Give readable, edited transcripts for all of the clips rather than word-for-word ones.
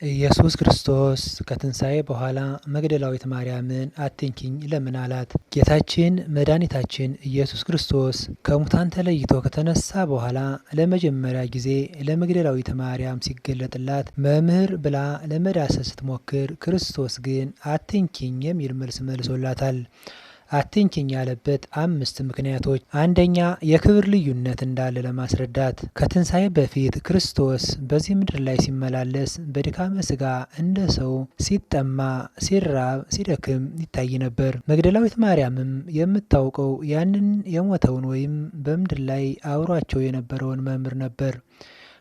ኢየሱስ ክርስቶስ ከትንሣኤ በኋላ መግደላዊት ማርያምን አትንኪኝ ለምን አላት? ጌታችን መድኃኒታችን ኢየሱስ ክርስቶስ ከሙታን ተለይቶ ከተነሳ በኋላ ለመጀመሪያ ጊዜ ለመግደላዊት ማርያም ሲገለጥላት መምህር ብላ ለመዳሰስ ስትሞክር፣ ክርስቶስ ግን አትንኪኝ የሚል መልስ መልሶላታል። አትንኪኝ ያለበት 5 ምክንያቶች። አንደኛ፣ የክብር ልዩነት እንዳለ ለማስረዳት። ከትንሣኤ በፊት ክርስቶስ በዚህ ምድር ላይ ሲመላለስ በድካመ ሥጋ እንደ ሰው ሲጠማ፣ ሲራብ፣ ሲደክም ይታይ ነበር። መግደላዊት ማርያምም የምታውቀው ያንን የሞተውን ወይም በምድር ላይ አብሯቸው የነበረውን መምህር ነበር።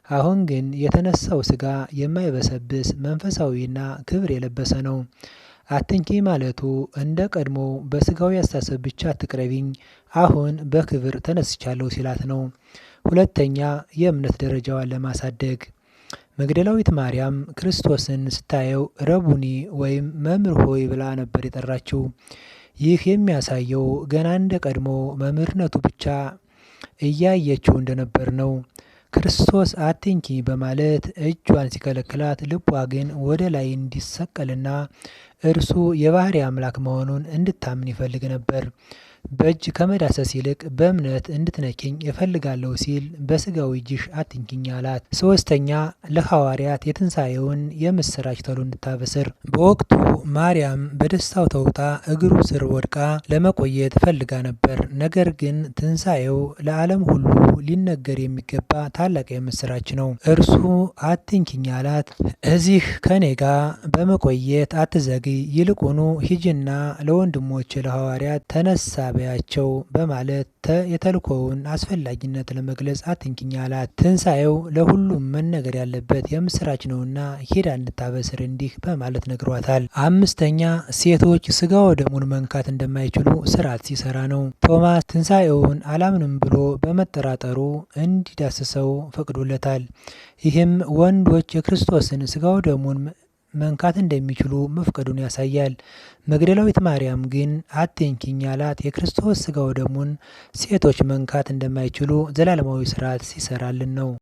አሁን ግን የተነሳው ሥጋ የማይበሰብስ መንፈሳዊና ክብር የለበሰ ነው። አትንኪ ማለቱ እንደ ቀድሞ በስጋዊ አስተሳሰብ ብቻ አትቅረቢኝ፣ አሁን በክብር ተነስቻለሁ ሲላት ነው። ሁለተኛ፣ የእምነት ደረጃዋን ለማሳደግ። መግደላዊት ማርያም ክርስቶስን ስታየው ረቡኒ ወይም መምህር ሆይ ብላ ነበር የጠራችው። ይህ የሚያሳየው ገና እንደ ቀድሞ መምህርነቱ ብቻ እያየችው እንደነበር ነው። ክርስቶስ አትንኪ በማለት እጇን ሲከለክላት፣ ልቧ ግን ወደ ላይ እንዲሰቀልና እርሱ የባህሪ አምላክ መሆኑን እንድታምን ይፈልግ ነበር። በእጅ ከመዳሰስ ይልቅ በእምነት እንድትነኪኝ እፈልጋለሁ ሲል በስጋዊ እጅሽ አትንኪኝ አላት። ሶስተኛ፣ ለሐዋርያት የትንሣኤውን የምስራች ተሎ እንድታበስር። በወቅቱ ማርያም በደስታው ተውጣ እግሩ ስር ወድቃ ለመቆየት ፈልጋ ነበር። ነገር ግን ትንሣኤው ለዓለም ሁሉ ሊነገር የሚገባ ታላቅ የምስራች ነው። እርሱ አትንኪኝ አላት። እዚህ ከኔ ጋር በመቆየት አትዘግይ፣ ይልቁኑ ሂጅና ለወንድሞች ለሐዋርያት ተነሳ በያቸው በማለት የተልእኮውን አስፈላጊነት ለመግለጽ አትንኪኝ አላት። ትንሣኤው ለሁሉም መነገር ያለበት የምስራች ነውና ሂዳ እንድታበስር እንዲህ በማለት ነግሯታል። አምስተኛ፣ ሴቶች ስጋ ወደሙን መንካት እንደማይችሉ ስርዓት ሲሰራ ነው። ቶማስ ትንሣኤውን አላምንም ብሎ በመጠራጠሩ እንዲዳስሰው ፈቅዶለታል። ይህም ወንዶች የክርስቶስን ስጋ ወደሙን መንካት እንደሚችሉ መፍቀዱን ያሳያል። መግደላዊት ማርያም ግን አትንኪኝ ያላት የክርስቶስ ስጋ ወደሙን ሴቶች መንካት እንደማይችሉ ዘላለማዊ ስርዓት ሲሰራልን ነው።